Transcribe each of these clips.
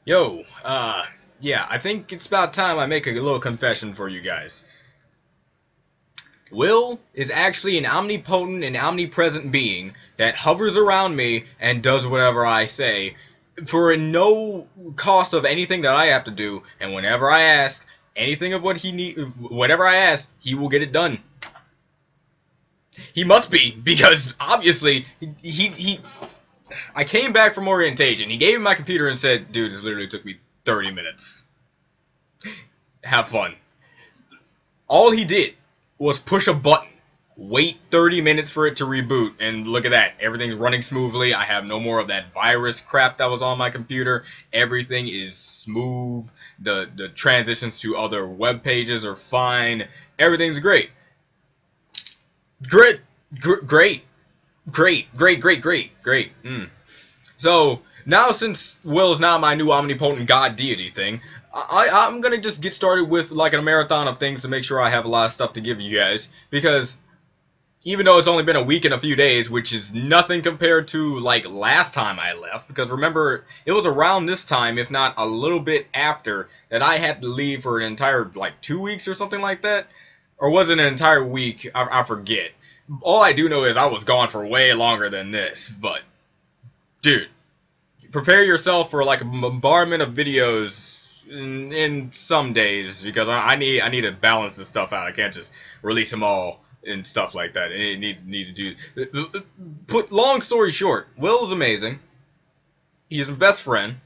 Yo, yeah, I think it's about time I make a little confession for you guys. Will is actually an omnipotent and omnipresent being that hovers around me and does whatever I say for no cost of anything that I have to do, and whenever I ask anything of what he whatever I ask, he will get it done. He must be, because obviously I came back from orientation. He gave me my computer and said, "Dude, this literally took me 30 minutes. Have fun." All he did was push a button, wait 30 minutes for it to reboot, and look at that. Everything's running smoothly. I have no more of that virus crap that was on my computer. Everything is smooth. The transitions to other web pages are fine. Everything's great. Great. Great. Great. So, now since Will is now my new omnipotent god deity thing, I'm gonna just get started with like a marathon of things to make sure I have a lot of stuff to give you guys, because even though it's only been a week and a few days, which is nothing compared to like last time I left, because remember, it was around this time, if not a little bit after, that I had to leave for an entire like 2 weeks or something like that, or was it an entire week? I forget. All I do know is I was gone for way longer than this, but dude, prepare yourself for like a bombardment of videos in some days, because I need to balance this stuff out. I can't just release them all and stuff like that. I need to do. Put long story short, Will is amazing. He's my best friend.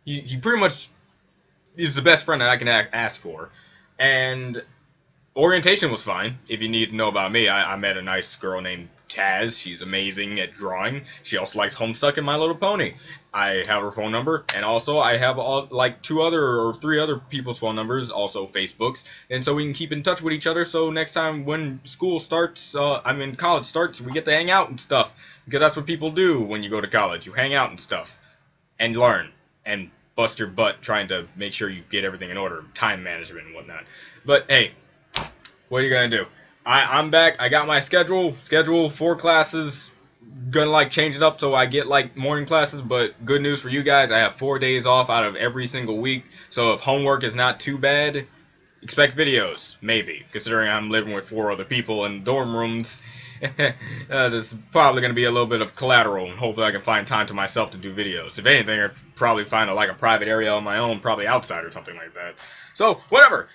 He pretty much is the best friend that I can ask for, and orientation was fine. If you need to know about me, I met a nice girl named Taz. She's amazing at drawing. She also likes Homestuck and My Little Pony. I have her phone number, and also I have like 3 other people's phone numbers, also Facebook's, and so we can keep in touch with each other. So next time when school starts, college starts, we get to hang out and stuff, because that's what people do when you go to college. You hang out and stuff, and learn, and bust your butt trying to make sure you get everything in order, time management and whatnot. But hey, what are you gonna do? I'm back. I got my schedule 4 classes. Gonna like change it up so I get like morning classes, but good news for you guys, I have 4 days off out of every single week. So if homework is not too bad, expect videos, maybe, considering I'm living with 4 other people in dorm rooms. There's probably going to be a little bit of collateral, and hopefully I can find time to myself to do videos. If anything, I'd probably find a private area on my own, probably outside or something like that. So, whatever.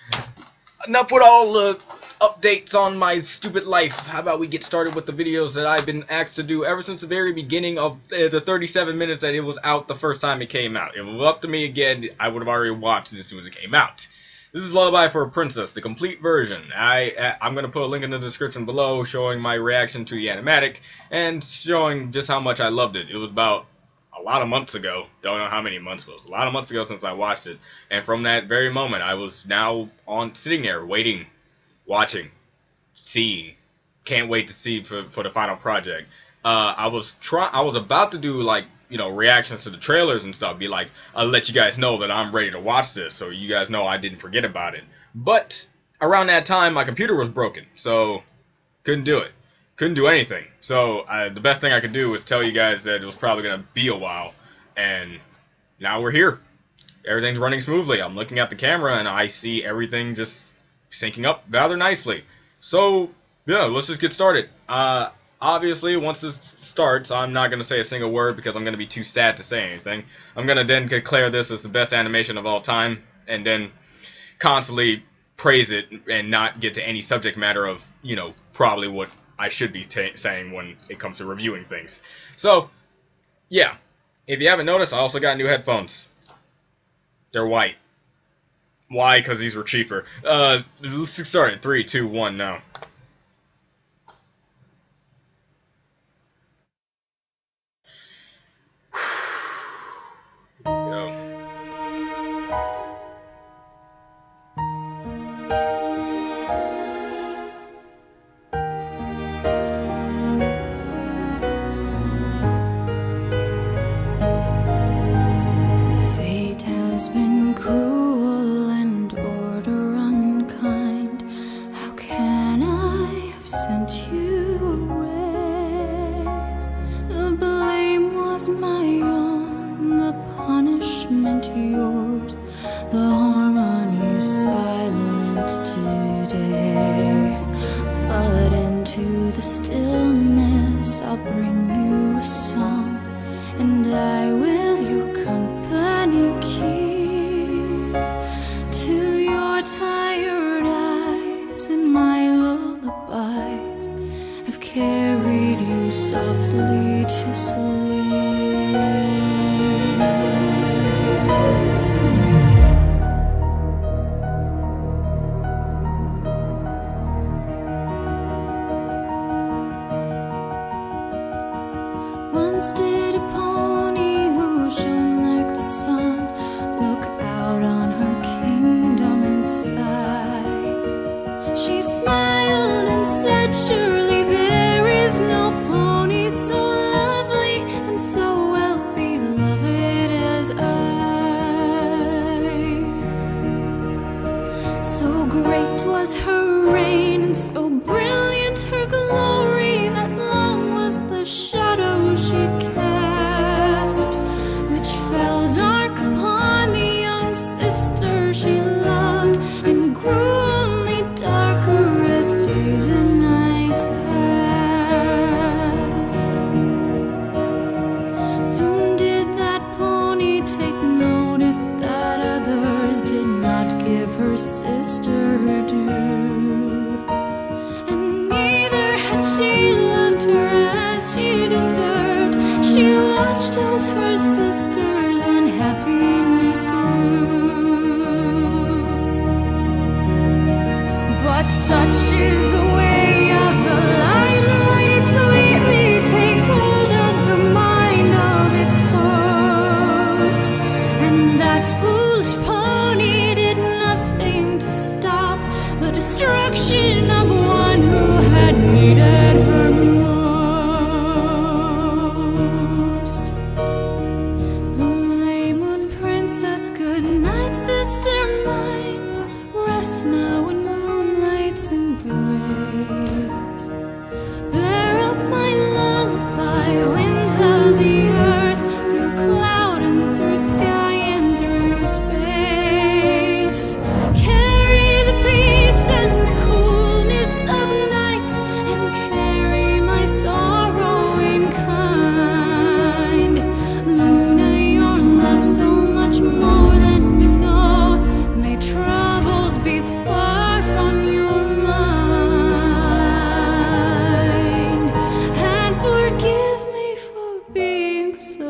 Enough with all the updates on my stupid life. How about we get started with the videos that I've been asked to do ever since the very beginning of the 37 minutes that it was out the first time it came out. If it was up to me again, I would have already watched it as soon as it came out. This is Lullaby for a Princess, the complete version. I'm going to put a link in the description below showing my reaction to the animatic and showing just how much I loved it. It was about a lot of months ago. Don't know how many months it was. A lot of months ago since I watched it. And from that very moment, I was now sitting there waiting, watching, seeing. Can't wait to see for the final project. I was about to do reactions to the trailers and stuff. Be like, I'll let you guys know that I'm ready to watch this, so you guys know I didn't forget about it. But around that time, my computer was broken, so couldn't do it. Couldn't do anything. So the best thing I could do was tell you guys that it was probably gonna be a while, and now we're here. Everything's running smoothly. I'm looking at the camera and I see everything just syncing up rather nicely. So yeah, let's just get started. Obviously, once this starts, I'm not going to say a single word because I'm going to be too sad to say anything. I'm going to then declare this as the best animation of all time, and then constantly praise it and not get to any subject matter of, probably what I should be saying when it comes to reviewing things. So, yeah. If you haven't noticed, I also got new headphones. They're white. Why? Because these were cheaper. Let's get started. 3, 2, 1, now. Cruel and order unkind. How can I have sent you away? The blame was my own, the punishment yours. carried you softly to sleep. Once did a pony who shone like the sun look out on her kingdom and sigh. She smiled and said, surely there is no pony so lovely and so well beloved as I. So great was her reign and so brilliant her glory that long was the shadow she cast, which fell dark upon the young sister she loved, and grew only darker as days and night passed. Soon did that pony take notice that others did not give her sister her due, and neither had she loved her as she deserved. She watched as her sisters' unhappiness grew. But such is the way of the limelight, it sweetly takes hold of the mind of its host, and that foolish pony did nothing to stop the destruction of one who had needed her most. Lullaby, moon princess, good night, sister mine. Rest now in moonlight's embrace. Bear up my lullaby, winds of the earth, through cloud and through sky and through space. Carry the peace and the coolness of night, and carry my sorrow in kind. Luna, your love so much more than you know. May troubles be far from your mind, and forgive me for being so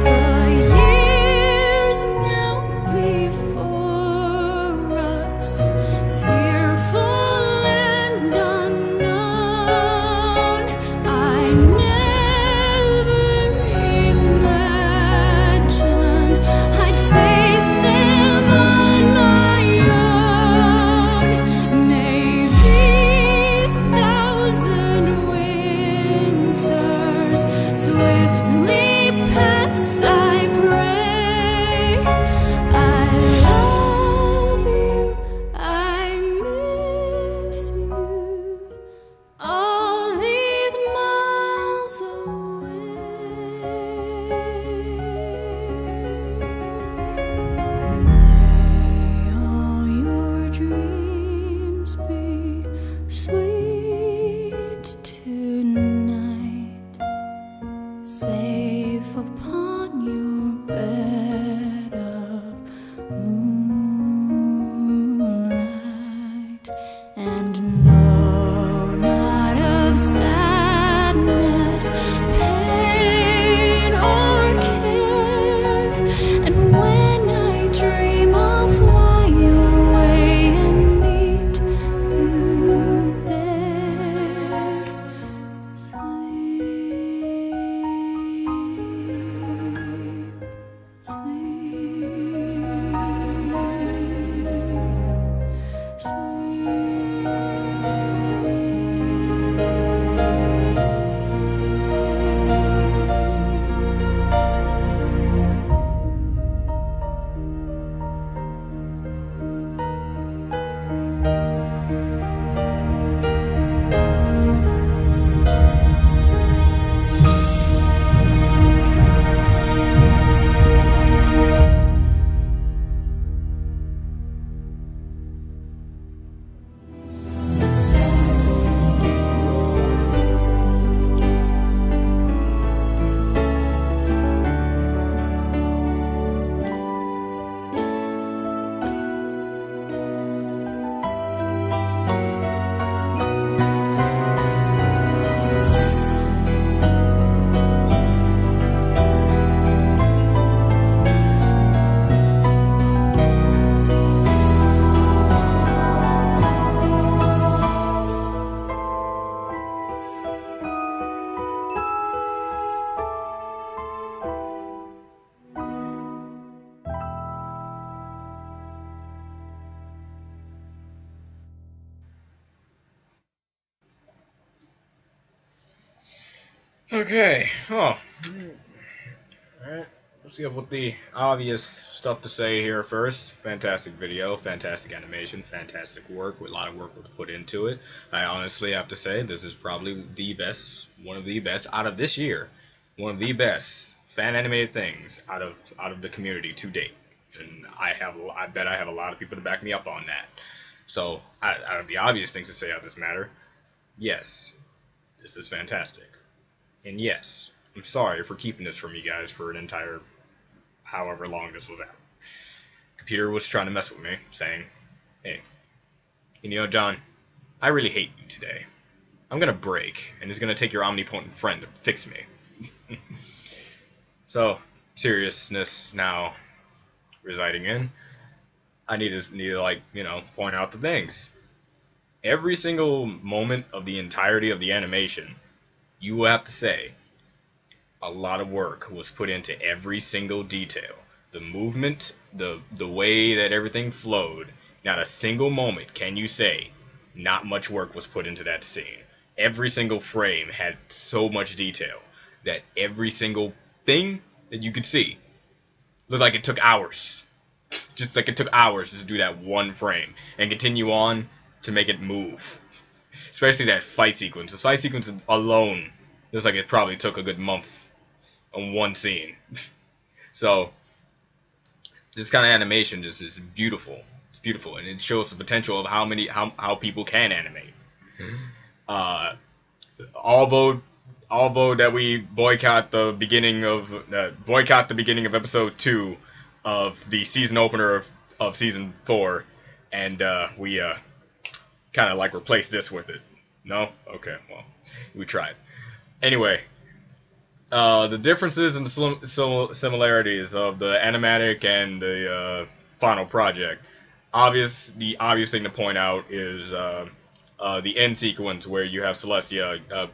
The years now before us, fearful and unknown, I never imagined I'd face them on my own. May these thousand winters swiftly pass, I pray. I love you, I miss you, all these miles away. May all your dreams be sweet tonight, safe upon your bed of moonlight, and know not of sadness, pain, or care. And when I dream, I'll fly away and meet you there. Sleep. Okay. Oh. Alright. Let's get with the obvious stuff to say here first. Fantastic video, fantastic animation, fantastic work. A lot of work was put into it. I honestly have to say this is probably the best, one of the best out of this year. One of the best fan animated things out of the community to date. And I bet I have a lot of people to back me up on that. So, out of the obvious things to say out of this matter, yes, this is fantastic. And yes, I'm sorry for keeping this from you guys for an entire however long this was out. Computer was trying to mess with me, saying, hey, you know, John, I really hate you today. I'm gonna break, and it's gonna take your omnipotent friend to fix me. So, seriousness now residing in, I need to like, you know, point out the things. Every single moment of the entirety of the animation, you will have to say, a lot of work was put into every single detail. The movement, the way that everything flowed, not a single moment can you say not much work was put into that scene. Every single frame had so much detail that every single thing that you could see looked like it took hours. Just like it took hours to do that one frame and continue on to make it move. Especially that fight sequence. The fight sequence alone looks like it probably took a good month on one scene. So this kind of animation just is beautiful. It's beautiful, and it shows the potential of how people can animate. Although that we boycott the beginning of episode 2 of the season opener of season 4, and we kind of like replaced this with it. No? Okay, well, we tried. Anyway, the differences and similarities of the animatic and the final project. The obvious thing to point out is the end sequence where you have Celestia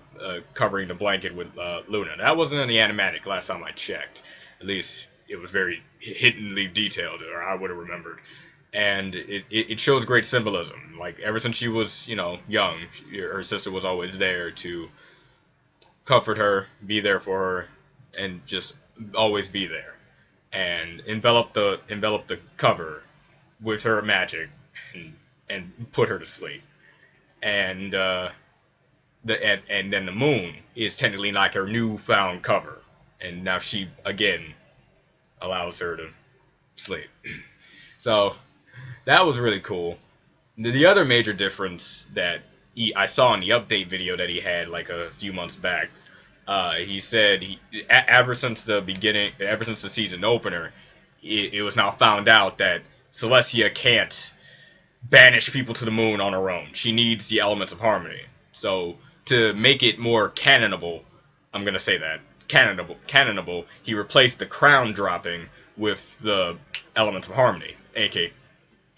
covering the blanket with Luna. That wasn't in the animatic last time I checked. At least it was very hiddenly detailed, or I would have remembered. And it shows great symbolism. Like, ever since she was, you know, young, her sister was always there to comfort her, be there for her, and just always be there. And envelop the cover with her magic and put her to sleep. And and then the moon is technically like her newfound cover, and now she again allows her to sleep. So that was really cool. The other major difference that I saw in the update video that he had like a few months back, he said ever since the season opener, it was now found out that Celestia can't banish people to the moon on her own. She needs the elements of harmony. So to make it more canonable, I'm gonna say that canonable, he replaced the crown dropping with the elements of harmony, aka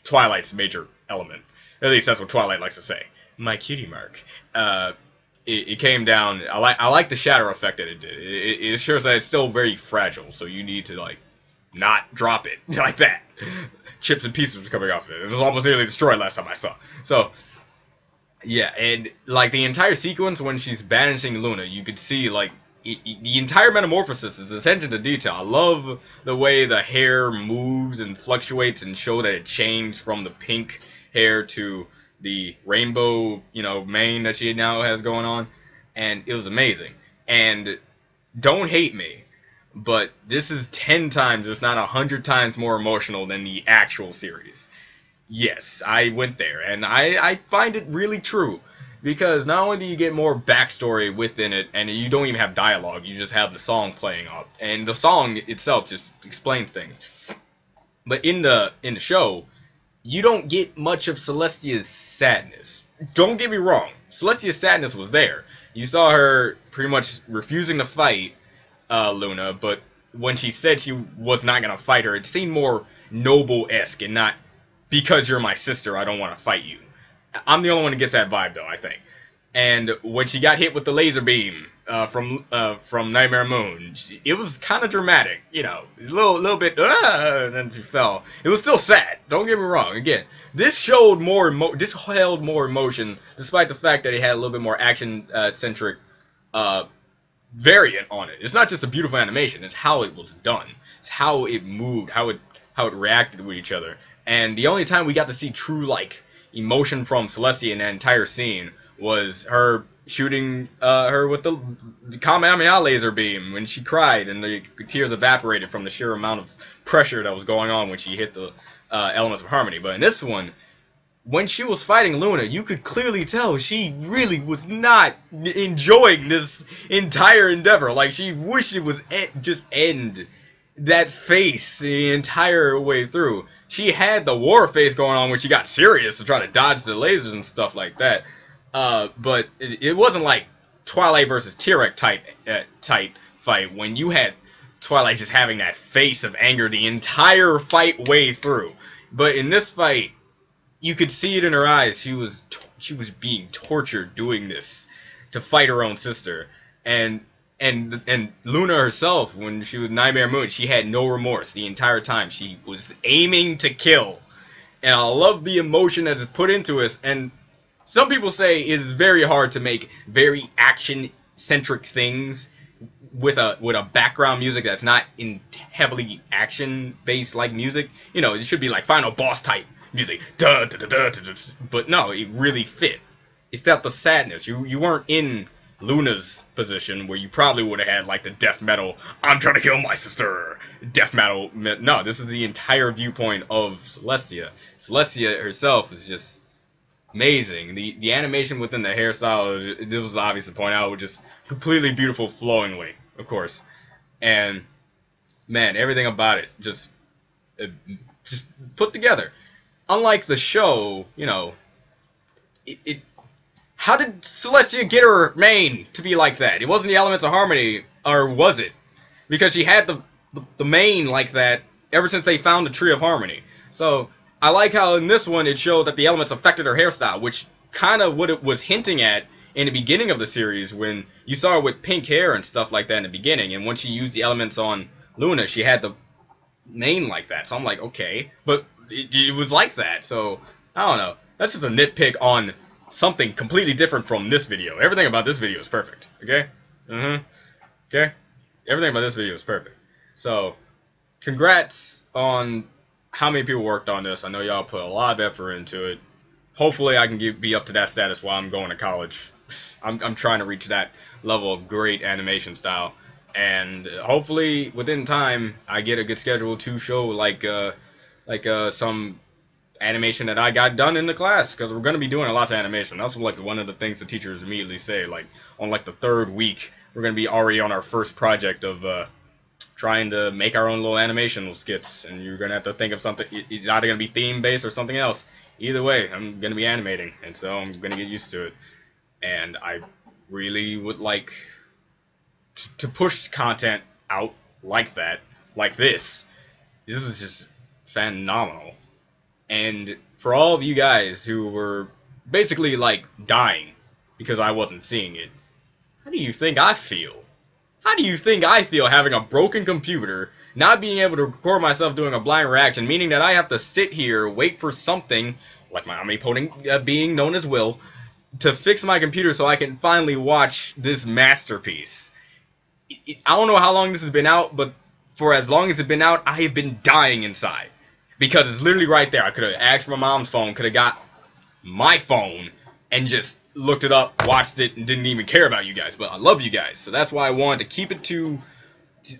Twilight's major element. At least that's what Twilight likes to say. My cutie mark. It came down. I like the shatter effect that it did. It shows that it's still very fragile, so you need to like not drop it like that. Chips and pieces were coming off of it. It was almost nearly destroyed last time I saw. So yeah, and like the entire sequence when she's banishing Luna, you could see like the entire metamorphosis is attention to detail. I love the way the hair moves and fluctuates and show that it changed from the pink hair to the rainbow, you know, mane that she now has going on, and it was amazing. And don't hate me, but this is 10 times, if not 100 times more emotional than the actual series. Yes, I went there, and I find it really true. Because not only do you get more backstory within it, and you don't even have dialogue, you just have the song playing up. And the song itself just explains things. But in the show, you don't get much of Celestia's sadness. Don't get me wrong, Celestia's sadness was there. You saw her pretty much refusing to fight Luna, but when she said she was not going to fight her, it seemed more noble-esque and not, because you're my sister, I don't want to fight you. I'm the only one who gets that vibe, though, I think. And when she got hit with the laser beam from Nightmare Moon, it was kind of dramatic, you know, a little bit, and then she fell. It was still sad. Don't get me wrong. Again, this held more emotion, despite the fact that it had a little bit more action centric variant on it. It's not just a beautiful animation, it's how it was done. It's how it moved, how it reacted with each other. And the only time we got to see true like emotion from Celestia in that entire scene was her shooting her with the Kamehameha laser beam when she cried and the tears evaporated from the sheer amount of pressure that was going on when she hit the elements of harmony. But in this one, when she was fighting Luna, you could clearly tell she really was not enjoying this entire endeavor. Like, she wished it would just end. That face the entire way through. She had the war face going on when she got serious to try to dodge the lasers and stuff like that. But it wasn't like Twilight versus Tyrek type fight when you had Twilight just having that face of anger the entire fight way through. But in this fight, you could see it in her eyes. She was being tortured doing this to fight her own sister. And Luna herself, when she was Nightmare Moon, she had no remorse the entire time. She was aiming to kill. And I love the emotion that's put into it. And some people say it's very hard to make very action-centric things with a background music that's not in heavily action-based like music. You know, it should be like final boss type music. Duh, duh, duh, duh, duh, duh. But no, it really fit. It felt the sadness. You weren't in Luna's position where you probably would have had like the death metal, I'm trying to kill my sister, death metal. No, this is the entire viewpoint of Celestia. Celestia herself is just amazing. The animation within the hairstyle, this was obvious to point out, was just completely beautiful flowingly, of course. And man, everything about it just put together. Unlike the show, you know, how did Celestia get her mane to be like that? It wasn't the elements of harmony, or was it? Because she had the mane like that ever since they found the Tree of Harmony. So I like how in this one it showed that the elements affected her hairstyle, which kind of what it was hinting at in the beginning of the series when you saw her with pink hair and stuff like that in the beginning. And when she used the elements on Luna, she had the mane like that. So I'm like, okay, but it was like that. So I don't know. That's just a nitpick on something completely different from this video. Everything about this video is perfect. Okay? Okay? Everything about this video is perfect. So, congrats on how many people worked on this. I know y'all put a lot of effort into it. Hopefully I can be up to that status while I'm going to college. I'm trying to reach that level of great animation style. And hopefully within time I get a good schedule to show like some animation that I got done in the class, because we're going to be doing a lot of animation. That's like one of the things the teachers immediately say, like on like the third week we're going to be already on our first project of trying to make our own little animation skits, and you're going to have to think of something. It's either going to be theme based or something else. Either way, I'm going to be animating, and so I'm going to get used to it. And I really would like to push content out like that, like this. This is just phenomenal. And for all of you guys who were basically like dying because I wasn't seeing it, how do you think I feel? How do you think I feel having a broken computer, not being able to record myself doing a blind reaction, meaning that I have to sit here, wait for something, like my omnipotent being known as Will, to fix my computer so I can finally watch this masterpiece? I don't know how long this has been out, but for as long as it's been out, I have been dying inside. Because it's literally right there. I could have asked for my mom's phone, could have got my phone, and just looked it up, watched it, and didn't even care about you guys. But I love you guys, so that's why I wanted to keep it to,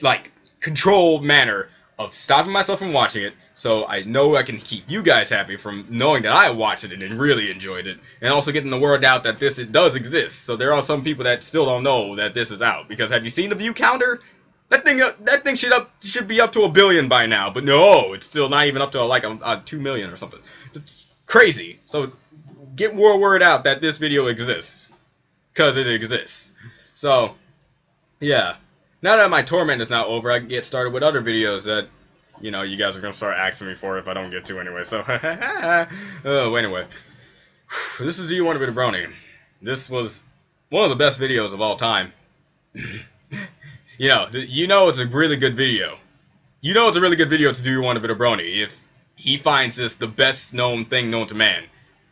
like, controlled manner of stopping myself from watching it, so I know I can keep you guys happy from knowing that I watched it and really enjoyed it, and also getting the word out that it does exist. So there are some people that still don't know that this is out. Because have you seen the view counter? That thing should be up to 1 billion by now, but no, it's still not even up to like a 2 million or something. It's crazy. So get more word out that this video exists, because it exists. So yeah, now that my torment is now over, I can get started with other videos that, you know, you guys are gonna start asking me for if I don't get to anyway. So oh, anyway, this is Do You Want a Bit of Brony? This was one of the best videos of all time. You know it's a really good video. You know it's a really good video to Do You Want a Bit of Brony if he finds this the best known thing known to man,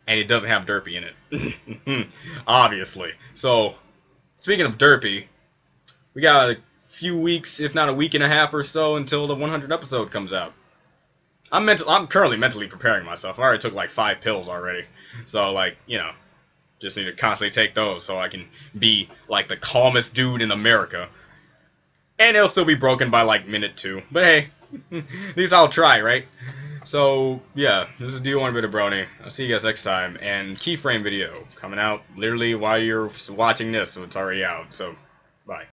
and it doesn't have Derpy in it. Obviously. So, speaking of Derpy, We got a few weeks, if not a week and a half or so, until the 100th episode comes out. I'm currently mentally preparing myself. I already took like 5 pills already. So, like, you know, just need to constantly take those so I can be like the calmest dude in America. And it'll still be broken by like minute 2. But hey, at least I'll try, right? So, yeah, this is D1 Brony. I'll see you guys next time. And keyframe video coming out literally while you're watching this, so it's already out. So, bye.